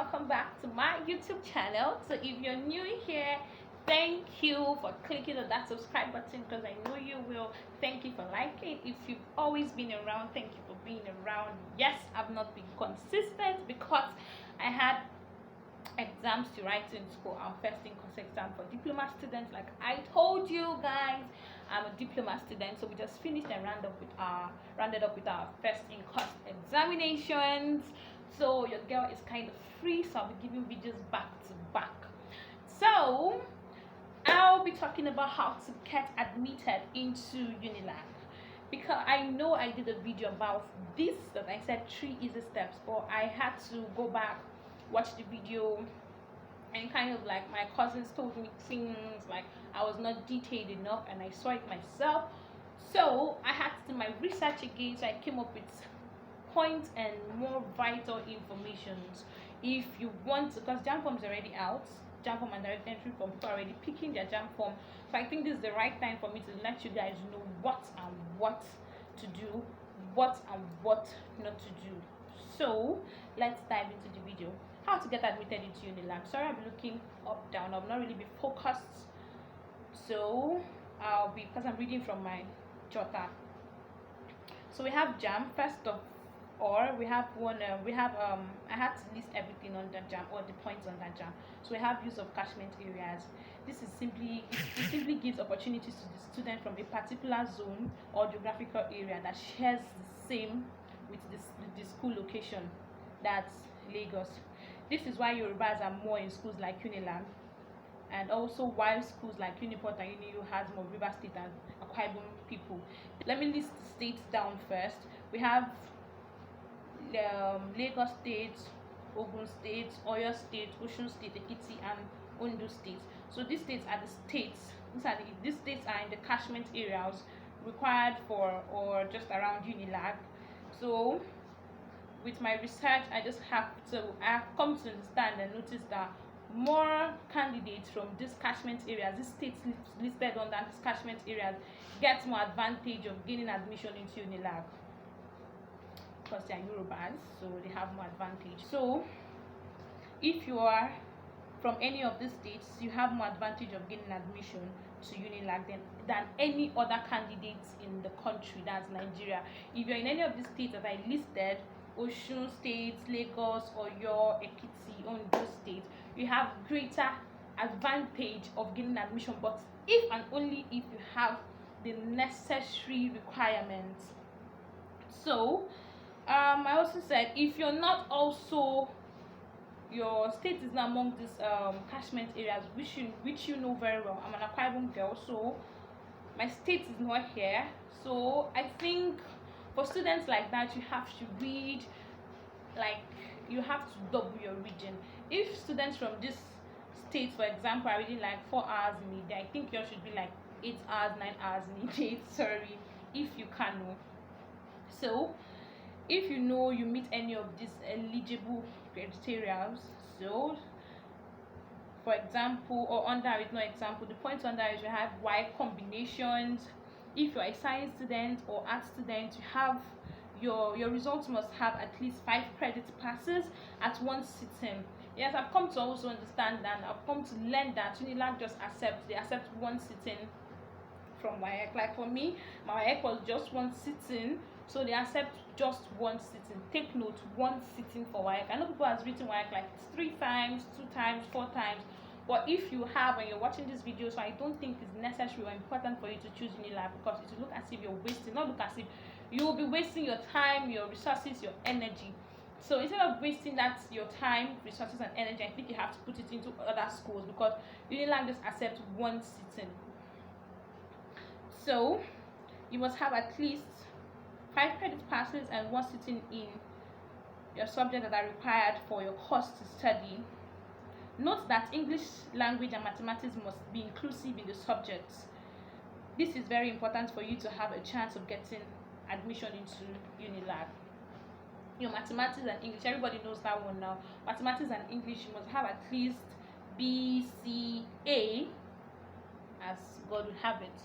welcome back to my YouTube channel. So if you're new here, thank you for clicking on that subscribe button because I know you will. Thank you for liking. If you've always been around, thank you for being around. Yes, I've not been consistent because I had exams to write in school. I'm first in course exam for diploma students. Like I told you guys, I'm a diploma student, so we just finished and rounded up with our first in course examinations. So your girl is kind of free, so I'll be giving videos back to back. So I'll be talking about how to get admitted into Unilag, because I know I did a video about this that I said 3 easy steps, but I had to go back, watch the video, and kind of like my cousins told me things like I was not detailed enough and I saw it myself, so I had to do my research again. So I came up with points and more vital informations if you want to, because JAMB form is already out. JAMB form and direct entry form, people are already picking their JAMB form, so I think this is the right time for me to let you guys know what and what to do, what and what not to do. So let's dive into the video. How to get admitted into Unilag. Sorry, I'll be looking up down, I'll not really be focused, so because I'm reading from my jotter. So we have JAMB. First of all, we have I had to list everything on the JAMB, or the points on that JAMB. So we have use of catchment areas. This is it simply gives opportunities to the student from a particular zone or geographical area that shares the same with the school location, that's Lagos. This is why Yorubas are more in schools like Unilag, and also why schools like Uniport and UNIU has more River State and Akwa Ibom people. Let me list the states down first. We have Lagos State, Ogun State, Oyo State, Osun State, Ekiti, and Ondo State. So these states are the states. These states are in the catchment areas required for or just around Unilag. So with my research, I've come to understand and notice that more candidates from these catchment areas, these states listed under these catchment areas, get more advantage of gaining admission into Unilag because they are Yorubas, so they have more advantage. So if you are from any of these states, you have more advantage of gaining admission to Unilag than any other candidates in the country, that's Nigeria. If you're in any of these states that I listed, Osun State, Lagos, Oyo, Ekiti, Ondo State, you have greater advantage of gaining admission, but if and only if you have the necessary requirements. So I also said if you're not also, your state is not among these catchment areas, which you know very well. I'm an Akwa Ibom girl, so my state is not here. So I think for students like that, you have to read, like you have to double your reading. If students from this state, for example, are reading like 4 hours in a day, I think yours should be like 8 hours, 9 hours in a day. Sorry, if you can know. So if you know you meet any of these eligible criteria, so for example, or under it, no example, the points under it, you have Y combinations. If you're a science student or art student, you have your results must have at least 5 credit passes at one sitting. Yes, I've come to also understand that. I've come to learn that Unilag just accept one sitting from WAEC. Like for me, my WAEC was just one sitting, so they accept just one sitting. Take note, one sitting for WAEC. I know people has written WAEC like 3 times, 2 times, 4 times. But if you have, and you're watching this video, so I don't think it's necessary or important for you to choose Unilag, because it will look as if you're wasting, not look as if you will be wasting your time, your resources, your energy. So instead of wasting your time, resources, and energy, I think you have to put it into other schools, because Unilag just accept one sitting. So you must have at least 5 credit passes and one sitting in your subjects that are required for your course to study. Note that English language and mathematics must be inclusive in the subjects. This is very important for you to have a chance of getting admission into Unilag. Your mathematics and English, everybody knows that one now. Mathematics and English, you must have at least B, C, A, as God would have it.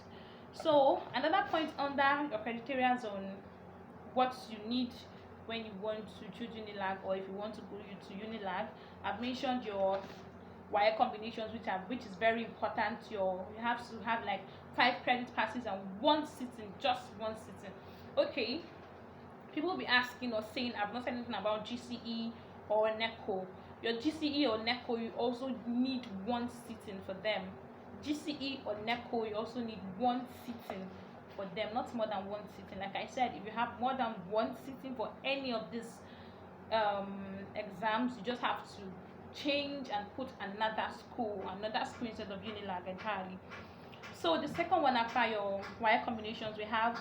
So another point under your criteria on what you need when you want to choose Unilag, or if you want to go to Unilag. I've mentioned your wire combinations, which is very important. You have to have like 5 credit passes and 1 sitting, just 1 sitting. Okay, people will be asking or saying I've not said anything about GCE or NECO. Your GCE or NECO, you also need 1 sitting for them. GCE or NECO, you also need 1 sitting for them, not more than 1 sitting. Like I said, if you have more than 1 sitting for any of these exams, you just have to change and put another school instead of Unilag entirely. So the second one after your wire combinations, we have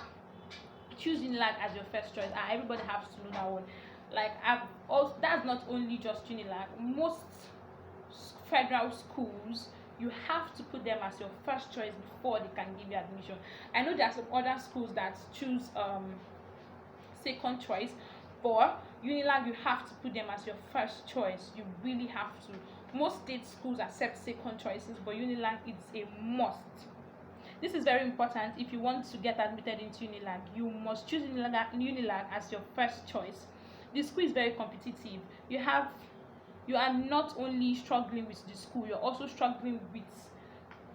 choose Unilag as your first choice. Everybody has to know that one. Like that's not only just Unilag. Most federal schools, you have to put them as your first choice before they can give you admission. I know there are some other schools that choose second choice, but Unilag, you have to put them as your first choice. You really have to. Most state schools accept second choices, but Unilag is a must. This is very important. If you want to get admitted into Unilag, you must choose Unilag as your first choice. The school is very competitive. You are not only struggling with the school, you're also struggling with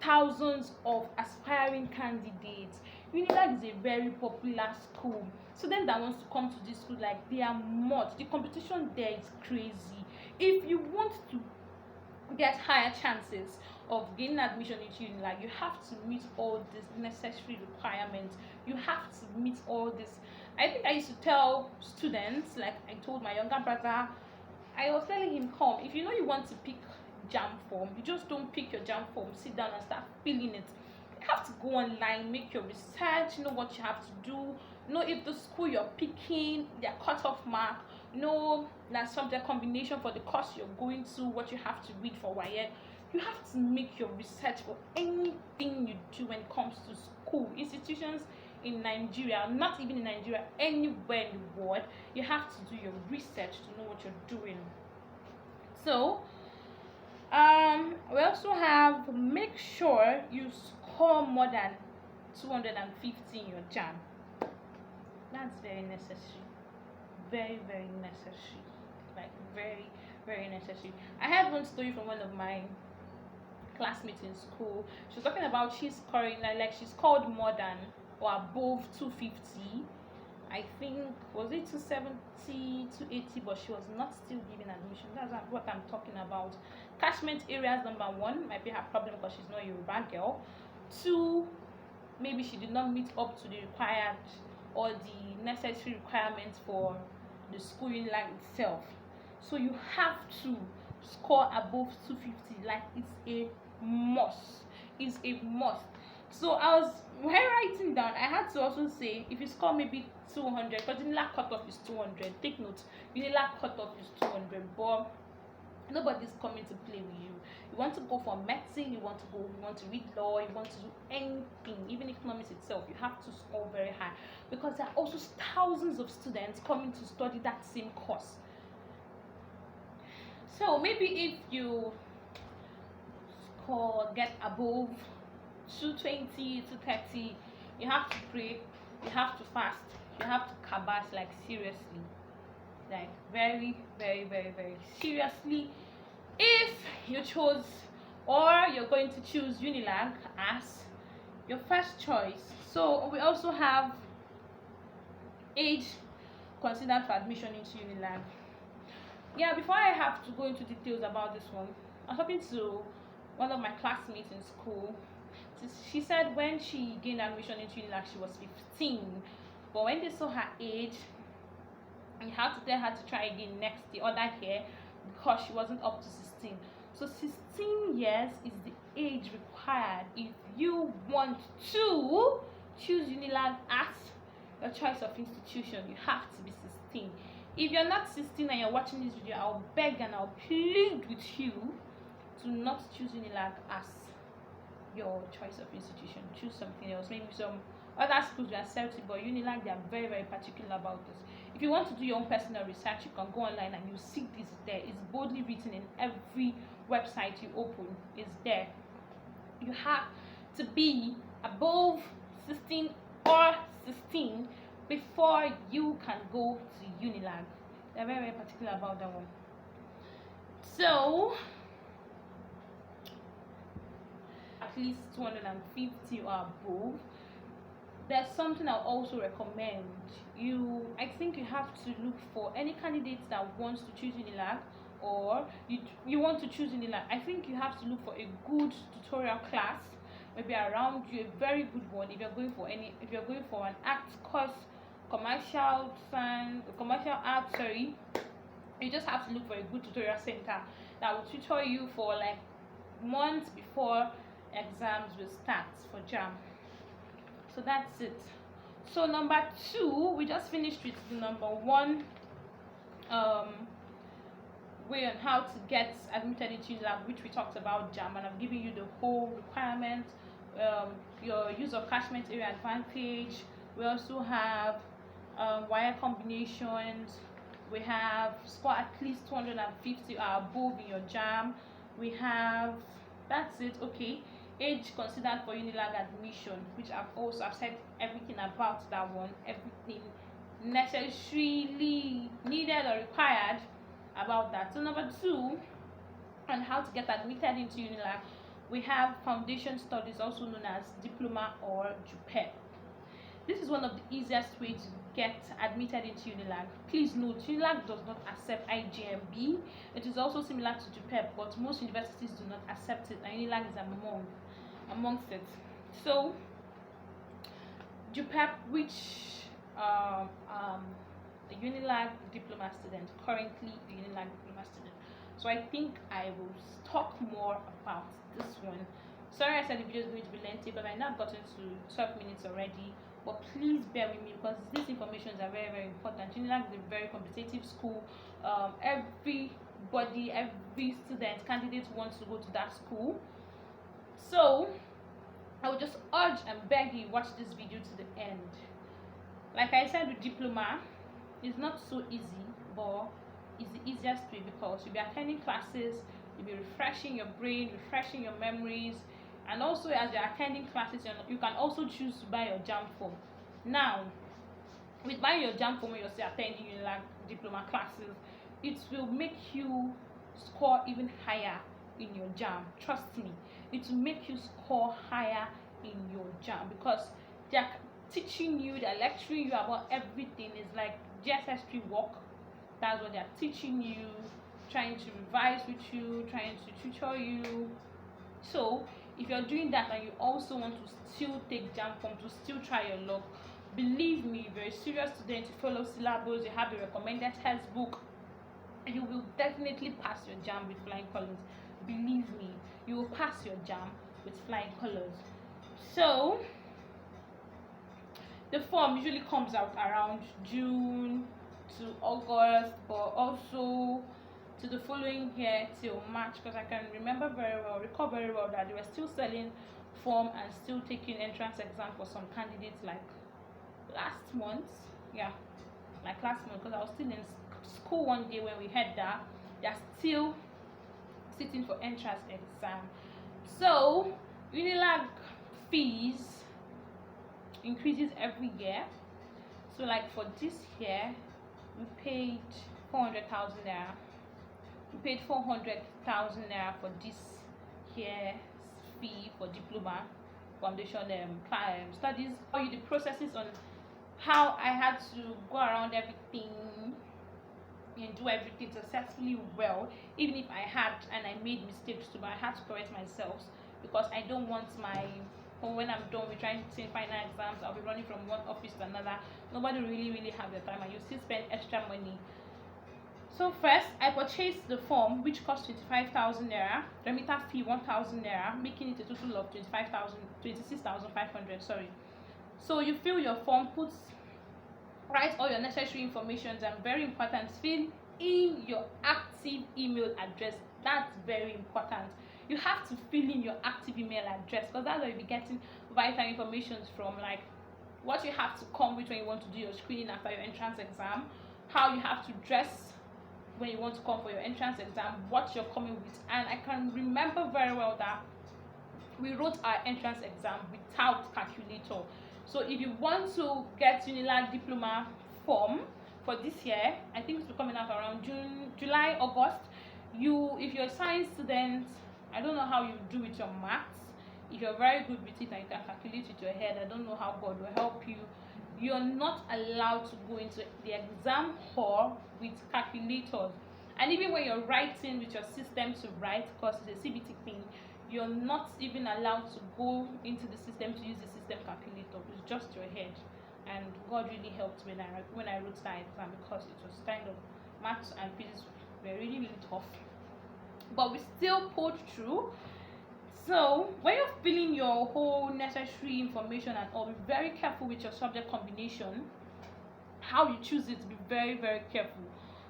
thousands of aspiring candidates. Unilag is a very popular school. Students that wants to come to this school, like, they are much. The competition there is crazy. If you want to get higher chances of gaining admission into Unilag, you have to meet all these necessary requirements. You have to meet all this. I think I used to tell students, like I told my younger brother, I was telling him, come, if you know you want to pick JAM form, you just don't pick your JAM form, sit down and start filling it. You have to go online, make your research, know what you have to do, know if the school you're picking, their cutoff mark, know that subject combination for the course you're going to, what you have to read for WAEC. You have to make your research for anything you do when it comes to school, institutions in Nigeria, not even in Nigeria, anywhere in the world. You have to do your research to know what you're doing. So we also have, make sure you score more than 250 in your JAM. That's very necessary. Very, very necessary. Like, very, very necessary. I had one story from one of my classmates in school. She was talking about she's scoring, like she scored more than or above 250. I think, was it 270, 280, but she was not still given admission. That's what I'm talking about. Catchment areas, number 1, might be her problem because she's not a Yoruba girl. 2, maybe she did not meet up to the required or the necessary requirements for the school Unilag itself. So you have to score above 250. Like, it's a must. It's a must. So when writing down, I had to also say, if you score maybe 200, because Unilag cutoff is 200. Take note, Unilag cutoff is 200, but nobody's coming to play with you. You want to go for medicine, you want to read law, you want to do anything, even economics itself, you have to score very high, because there are also thousands of students coming to study that same course. So maybe if you get above 220, 230, you have to pray, you have to fast, you have to kabas, like, seriously, like, very, very, very, very seriously, if you chose, or you're going to choose Unilag as your first choice. So we also have age considered for admission into Unilag. Yeah, before I have to go into details about this one, I was talking to one of my classmates in school. She said when she gained admission into Unilag, she was 15, but when they saw her age, you have to tell her to try again the other year, because she wasn't up to 16. So 16 years is the age required if you want to choose Unilag as your choice of institution. You have to be 16. If you're not 16 and you're watching this video, I'll beg and I'll plead with you to not choose Unilag as your choice of institution. Choose something else. Maybe some other schools will accept it, but Unilag, they are very, very particular about this. If you want to do your own personal research, you can go online and you see this there. It's boldly written in every website you open. It's there. You have to be above 16 or 16 before you can go to Unilag. They're very, very particular about that one. So at least 250 or above. There's something I'll also recommend you. I think you have to look for any candidates that wants to choose Unilag, or you want to choose Unilag. I think you have to look for a good tutorial class, maybe around you, a very good one. If you're going for an art course, commercial art, sorry, you just have to look for a good tutorial center that will tutor you for like months before exams will start for JAM. So that's it. So number 2, we just finished with the number 1 way on how to get admitted into Unilag, which we talked about JAM, and I've given you the whole requirement, your use of catchment area advantage. We also have wire combinations. We have score at least 250 or above in your JAM. We have, that's it. Okay, age considered for Unilag admission, which I've said everything about that one, everything necessarily needed or required about that. So number 2, on how to get admitted into Unilag, we have foundation studies, also known as diploma or JUPEP. This is one of the easiest ways to get admitted into Unilag. Please note, Unilag does not accept IJMB. It is also similar to JUPEP, but most universities do not accept it, and Unilag is amongst it. So JUPEP, which a Unilag diploma student, currently a Unilag diploma student. So I think I will talk more about this one. Sorry I said the video is going to be lengthy, but I know I've gotten to 12 minutes already. But please bear with me, because these informations are very, very important. Unilag is a very competitive school. Everybody, every student, candidate wants to go to that school. So I would just urge and beg you, watch this video to the end. Like I said, with diploma, it's not so easy, but it's the easiest way, because you'll be attending classes, you'll be refreshing your brain, refreshing your memories, and also as you're attending classes, you can also choose to buy your JAM form. Now, with buying your JAM form when you're still attending Unilag diploma classes, it will make you score even higher in your JAM. Trust me, it will make you score higher in your JAM, because they're teaching you, they're lecturing you about everything. It's like GSS3 work. That's what they're teaching you, trying to revise with you, trying to tutor you. So if you're doing that and you also want to still take JAM form, to still try your luck, believe me, if you're a serious student, you follow syllabus, you have the recommended textbook, you will definitely pass your JAM with flying colors. Believe me, you will pass your JAM with flying colors. So the form usually comes out around June to August, but also to the following year till March, because I can recall very well that they were still selling form and still taking entrance exam for some candidates like last month. Yeah, like last month, because I was still in school one day when we had that. They're still sitting for entrance exam. So Unilag fees increases every year. So like for this year, we paid 400,000 naira. We paid 400,000 naira for this year's fee for diploma foundation studies. Tell you the processes on how I had to go around everything and do everything successfully well, even if I had and I made mistakes too, but I had to correct myself, because I don't want when I'm done with trying to take final exams, I'll be running from one office to another. Nobody really have the time, and you still spend extra money. So first, I purchased the form, which cost 25,000 naira, remitter fee 1,000 naira, making it a total of 26,500. Sorry. So you fill your form, write all your necessary information, and very important, fill in your active email address. That's very important. You have to fill in your active email address, because that's where you'll be getting vital information from, like what you have to come with when you want to do your screening after your entrance exam, how you have to dress when you want to come for your entrance exam, what you're coming with. And I can remember very well that we wrote our entrance exam without calculator. So if you want to get Unilag diploma form for this year, I think it's coming out around June, July, August. If you're a science student, I don't know how you do with your maths. If you're very good with it and you can calculate with your head, I don't know how God will help you. You're not allowed to go into the exam hall with calculators. And even when you're writing with your system to write, because it's a CBT thing, you're not even allowed to go into the system to use the system calculator. It's just your head. And God really helped when I wrote that exam, because it was kind of maths and physics were really, really tough. But we still pulled through. So when you're filling your whole necessary information and all, be very careful with your subject combination. How you choose it, be very, very careful.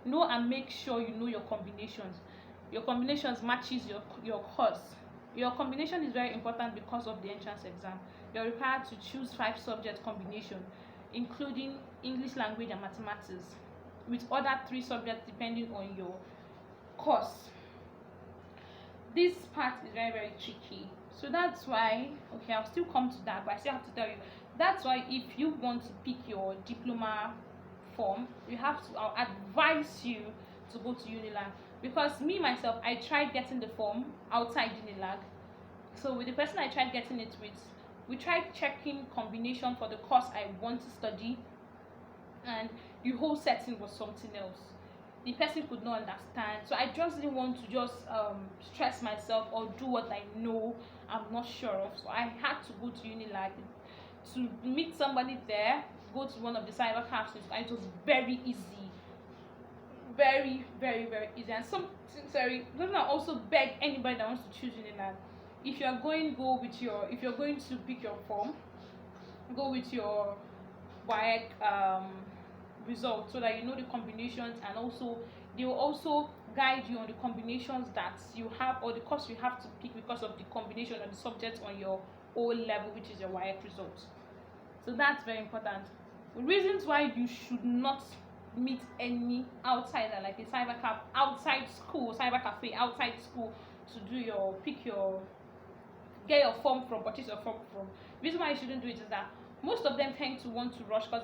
Know and make sure you know your combinations. Your combinations matches your course. Your combination is very important because of the entrance exam. You're required to choose 5 subject combination, including English language and mathematics, with other 3 subjects depending on your course. This part is very, very tricky. So that's why, okay, I'll still come to that, but I still have to tell you, that's why if you want to pick your diploma form, I'll advise you to go to Unilag, because me myself, I tried getting the form outside Unilag. So with the person I tried getting it with, we tried checking combination for the course I want to study, and the whole setting was something else. The person could not understand, so I just didn't want to just stress myself or do what I know I'm not sure of. So I had to go to Unilag to meet somebody there, go to one of the cyber classes, and it was very easy, very, very, very easy. And I also beg anybody that wants to choose Unilag, if you're going to pick your form, go with your WAEC result, so that you know the combinations, and also they will also guide you on the combinations that you have, or the course you have to pick because of the combination of the subjects on your O level, which is your WAEC result. So that's very important. Reasons why you should not meet any outsider, like a cyber cap outside school, cyber cafe outside school, to do get your form from, purchase your form from. Reason why you shouldn't do it is that most of them tend to want to rush, because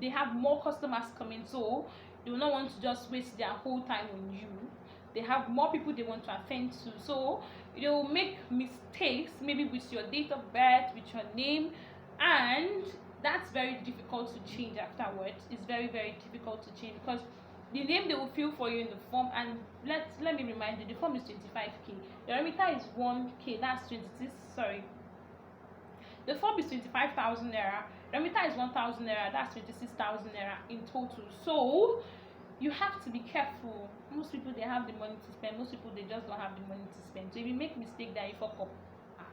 they have more customers coming, so they will not want to just waste their whole time on you. They have more people they want to attend to, so they will make mistakes, maybe with your date of birth, with your name, and that's very difficult to change afterwards. It's very, very difficult to change, because the name they will fill for you in the form, and let me remind you, the form is 25k, the remitter is 1k, that's 26, sorry. The form is 25,000 naira, remitter is 1,000 naira, that's 26,000 naira in total. So you have to be careful. Most people, they have the money to spend, most people, they just don't have the money to spend. So if you make mistake that you fuck up,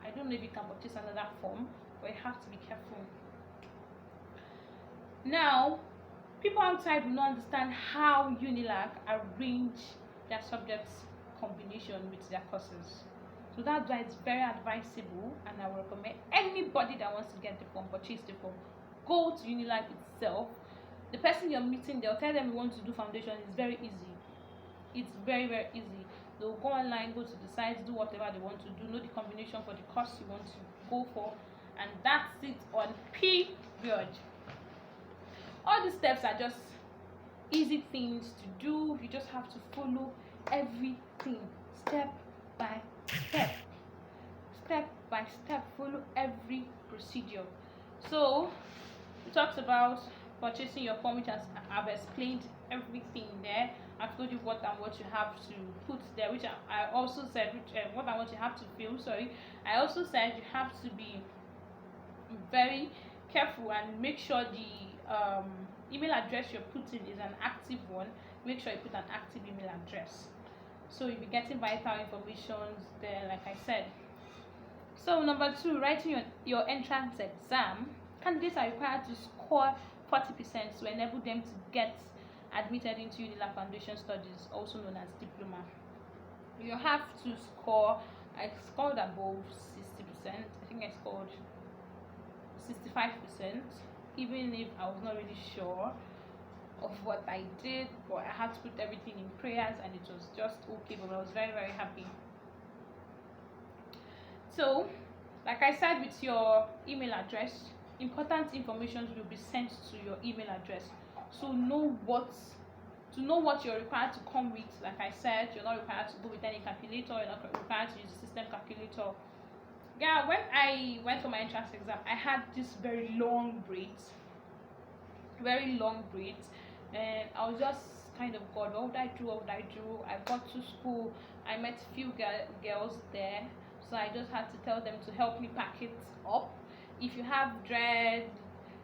I don't know if you can purchase another form, but you have to be careful. Now, people outside will not understand how Unilag arrange their subjects combination with their courses. So that's why it's very advisable, and I will recommend anybody that wants to get the form, purchase the form, go to Unilag itself. The person you're meeting, they'll tell them you want to do foundation. It's very easy. It's very, very easy. They'll go online, go to the sites, do whatever they want to do, know the combination for the course you want to go for, and that's it on period. All these steps are just easy things to do. You just have to follow everything step by step. Step by step, follow every procedure. So we talked about purchasing your form, which I've explained everything there. I've told you what you have to put there, which I also said, what you have to fill. Sorry, I also said you have to be very careful and make sure the email address you're putting is an active one. Make sure you put an active email address, so you'll be getting vital information there, like I said. So number 2, writing your entrance exam. Candidates are required to score 40% to enable them to get admitted into Unilag Foundation Studies, also known as diploma. You have to score, I scored above 60%. I think I scored 65%, even if I was not really sure of what I did, but I had to put everything in prayers, and it was just okay. But I was very, very happy. So like I said, with your email address, important information will be sent to your email address. So know what you're required to come with. Like I said, you're not required to go with any calculator, you're not required to use the system calculator. Yeah, when I went for my entrance exam, I had this very long braids, and I was just kind of, God, what would I do? I got to school, I met few girls there, so I just had to tell them to help me pack it up. If you have dread,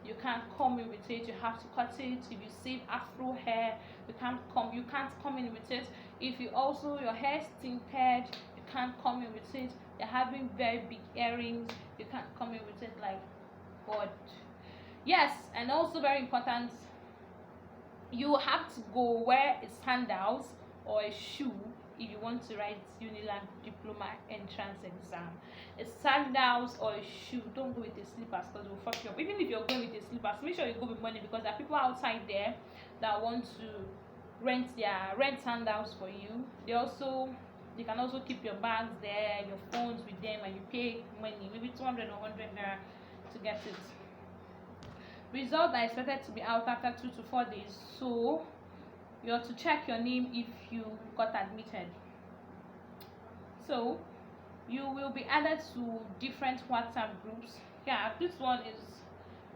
you can't come in with it, you have to cut it. If you save afro hair, you can't come in with it. If you also, your hair is tinted, you can't come in with it. You're having very big earrings, you can't come in with it. Like, God. Yes, and also very important, you have to go wear a sandals or a shoe if you want to write Unilag diploma entrance exam. A sandals or a shoe. Don't go with a slippers because it will fuck you up. Even if you're going with a slippers, make sure you go with money, because there are people outside there that want to rent sandals for you. They can also keep your bags there, your phones with them, and you pay money, maybe 200 or 100 naira to get it. Results are expected to be out after 2 to 4 days, so you have to check your name if you got admitted. So you will be added to different WhatsApp groups. Yeah, this one is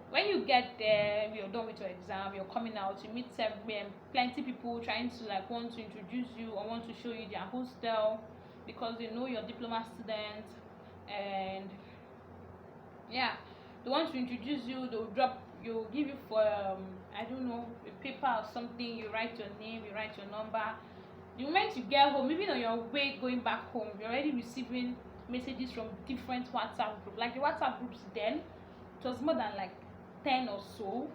when you get there, you're done with your exam, you're coming out, you meet plenty people trying to want to introduce you or want to show you their hostel, because they know you're diploma student, and yeah, they want to introduce you. You'll give you for I don't know, a paper or something. You write your name, you write your number. The moment you get home, even on your way going back home, you're already receiving messages from different WhatsApp groups. Like the WhatsApp groups then, it was more than 10 or so.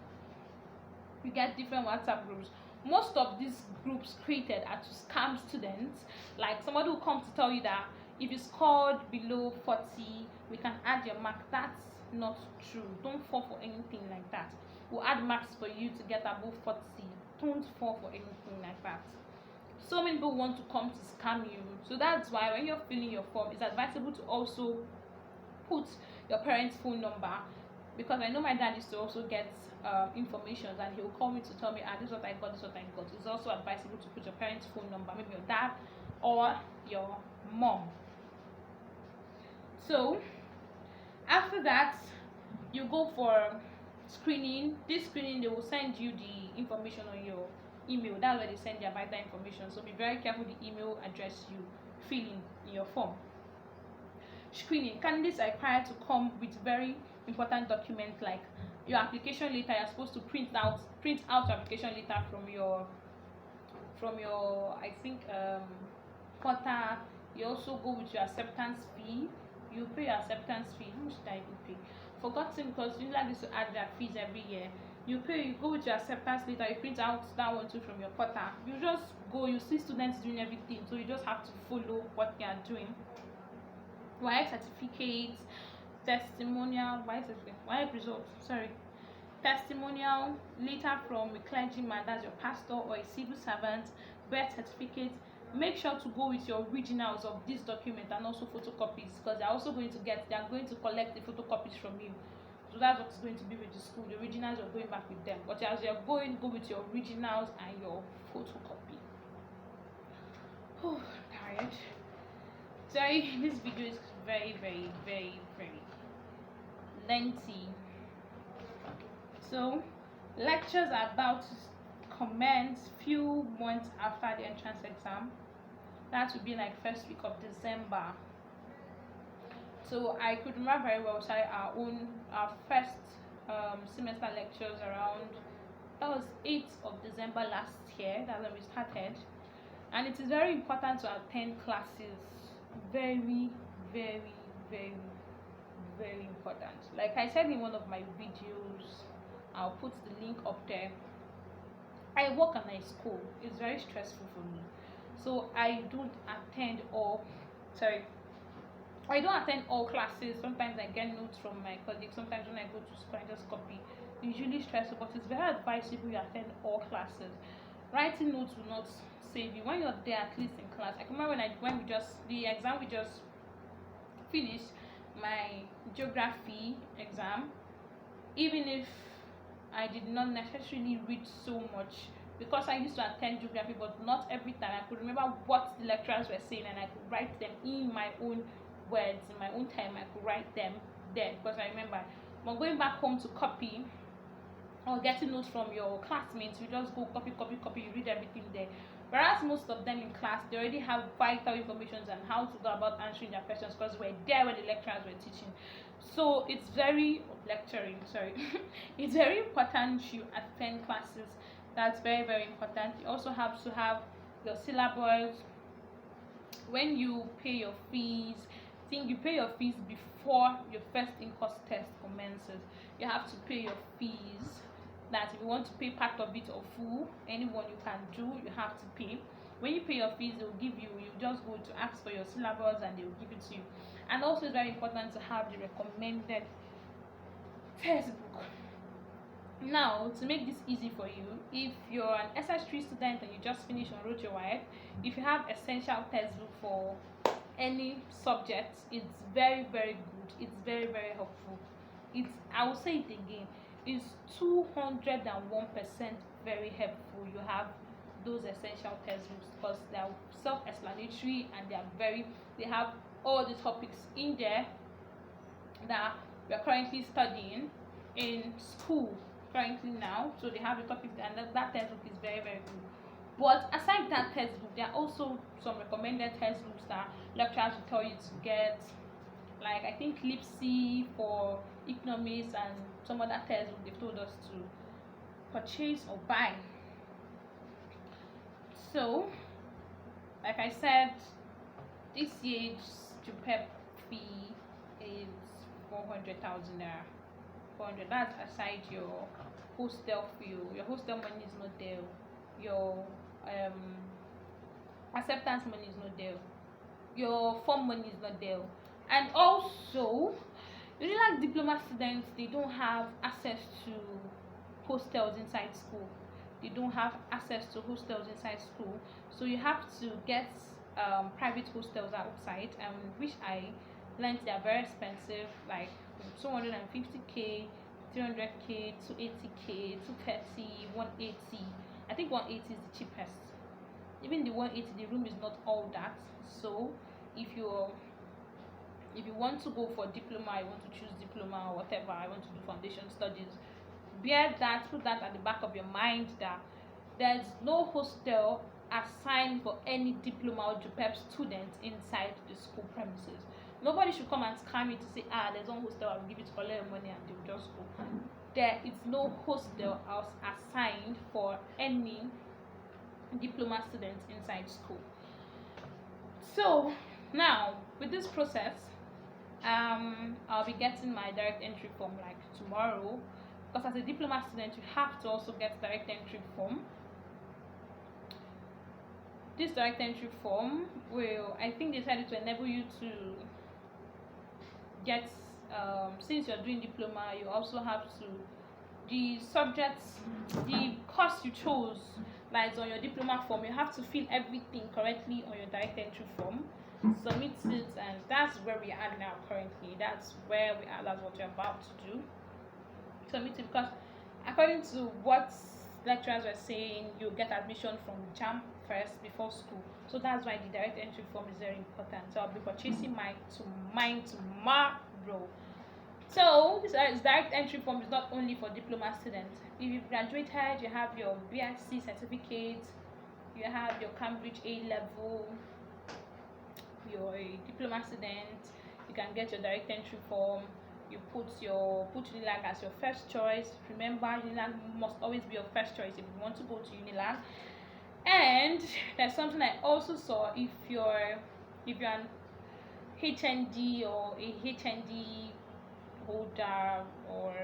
You get different WhatsApp groups. Most of these groups created are to scam students. Like somebody will come to tell you that if you scored below 40, we can add your mark. That's not true. Don't fall for anything like that. We'll add marks for you to get above 40. Don't fall for anything like that. So many people want to come to scam you. So that's why when you're filling your form, it's advisable to also put your parents' phone number, because I know my dad used to also get information, and he'll call me to tell me, this is what I got, this is what I got. It's also advisable to put your parents' phone number, maybe your dad or your mom. So after that, you go for screening. This screening, they will send you the information on your email. That's where they send their vital information. So be very careful the email address you fill in your form. Screening. Candidates are required to come with very important documents like your application letter. You're supposed to print out your application letter from your I think portal. You also go with your acceptance fee. You pay your acceptance fee. How much did I even pay? Forgotten, because Unilag used to add their fees every year. You go with your acceptance letter, you print out that one too from your portal. You just go, you see students doing everything, so you just have to follow what they are doing. WAEC certificate, testimonial, WAEC result, testimonial letter from a clergyman, that's your pastor or a civil servant, birth certificate. Make sure to go with your originals of this document and also photocopies, because they are going to collect the photocopies from you. So that's what it's going to be with the school. The originals are going back with them, but as you're going, go with your originals and your photocopy. Oh, tired. Sorry, this video is very, very, very, very lengthy. So lectures are about to commence few months after the entrance exam. That would be first week of December. So I could remember very well, our first semester lectures that was 8th of December last year. That's when we started, and it is very important to attend classes. Very, very, very, very important. Like I said in one of my videos, I'll put the link up there. I work at my school. It's very stressful for me, so I don't attend all classes. Sometimes I get notes from my colleagues. Sometimes when I go to school, I just copy. It's usually stressful, but it's very advisable you attend all classes. Writing notes will not save you when you're there, at least in class. I can remember the exam we just finished, my geography exam. even if I did not necessarily read so much, because I used to attend geography, but not every time I could remember what the lecturers were saying, and I could write them in my own words, in my own time. I could write them there because I remember. But going back home to copy or getting notes from your classmates, you just go copy, copy, copy, you read everything there. Whereas most of them in class, they already have vital information on how to go about answering their questions because we're there when the lecturers were teaching. So it's very lecturing, sorry. It's very important you attend classes. That's very, very important. You also have to have your syllabus. When you pay your fees, think you pay your fees before your first in-course test commences. You have to pay your fees. That if you want to pay part of it or full, anyone you can do, you have to pay. When you pay your fees, they will give you just go to ask for your syllabus and they will give it to you. And also it's very important to have the recommended textbook. Now, to make this easy for you, if you're an SS3 student and you just finished and wrote your WIEC, if you have essential textbook for any subject, it's very, very good. It's very, very helpful. I will say it again, it's 201% very helpful. You have those essential textbooks because they are self-explanatory and they have all the topics in there that we are currently studying in school currently now. So they have the topics, and that textbook is very, very good. But aside that textbook, there are also some recommended textbooks that lecturers will tell you to get, like I think Lipsy for economics and some other textbook they've told us to purchase or buy. So, like I said, this year's JUPEP fee is 400,000 naira. 400. That's aside your hostel fee. Your hostel money is not there. Your acceptance money is not there. Your form money is not there. And also, Unilag diploma students, they don't have access to hostels inside school. They don't have access to hostels inside school, so you have to get private hostels outside, which I learned they are very expensive, like 250k, 300k, 280k, 230, 180. I think 180 is the cheapest. Even the 180, the room is not all that. So if you want to go for diploma, you want to choose diploma or whatever, I want to do foundation studies, put that at the back of your mind that there's no hostel assigned for any diploma or JUPEP student inside the school premises. Nobody should come and scam you to say, there's one hostel, I'll give you to collect your money and they'll just go. There is no hostel assigned for any diploma students inside school. So now with this process, I'll be getting my direct entry form like tomorrow, because as a diploma student you have to also get direct entry form. This direct entry form will, I think they decided to enable you to get, since you're doing diploma, you also have to, the subjects, the course you chose lies on your diploma form. You have to fill everything correctly on your direct entry form, submit it, and that's where we are now currently. That's where we are, that's what you're about to do. Submit it, because according to what lecturers were saying, you get admission from JAM first before school. So that's why the direct entry form is very important. So I'll be purchasing mine tomorrow. So this direct entry form is not only for diploma students. If you've graduated, you have your BSc certificate, you have your Cambridge A level, you're a diploma student, you can get your direct entry form. You put Unilag as your first choice. Remember, Unilag must always be your first choice if you want to go to Unilag. And there's something I also saw, if you're an HND or a HND holder or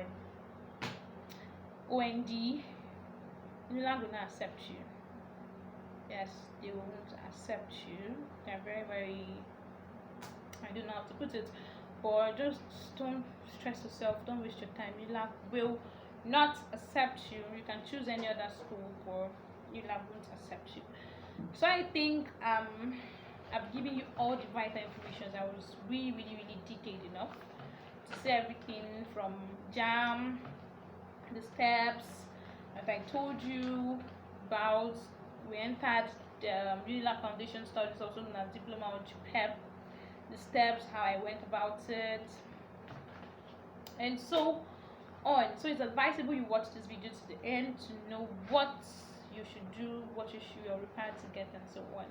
OND, Unilag will not accept you. Yes, they won't accept you. They're very, very, I don't know how to put it, but just don't stress yourself, don't waste your time. Unilag will not accept you. You can choose any other school, but Unilag won't accept you. So I think I've given you all the vital information. I was really, really, really detailed enough to say everything from JAM, the steps, as I told you about. We entered the Unilag Foundation Studies, also known as diploma or PEP. The steps, how I went about it, and so on. So it's advisable you watch this video to the end to know what you should do, what you're required to get, and so on.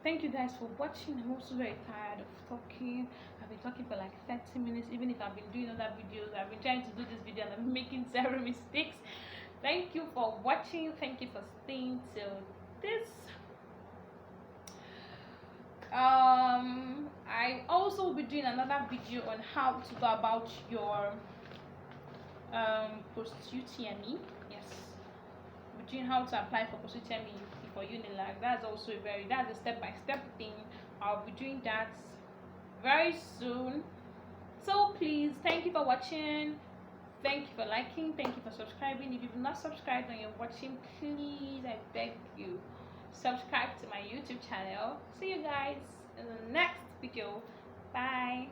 Thank you guys for watching. I'm also very tired of talking. I've been talking for like 30 minutes, even if I've been doing other videos. I've been trying to do this video and I'm making several mistakes. Thank you for watching. Thank you for staying till this. I also will be doing another video on how to go about your post-UTME. Yes, we're doing how to apply for post-UTME for Unilag. That's also that's a step-by-step thing. I'll be doing that very soon. So please, thank you for watching. Thank you for liking. Thank you for subscribing. If you've not subscribed and you're watching, please, I beg you, subscribe to my YouTube channel. See you guys in the next video. Bye.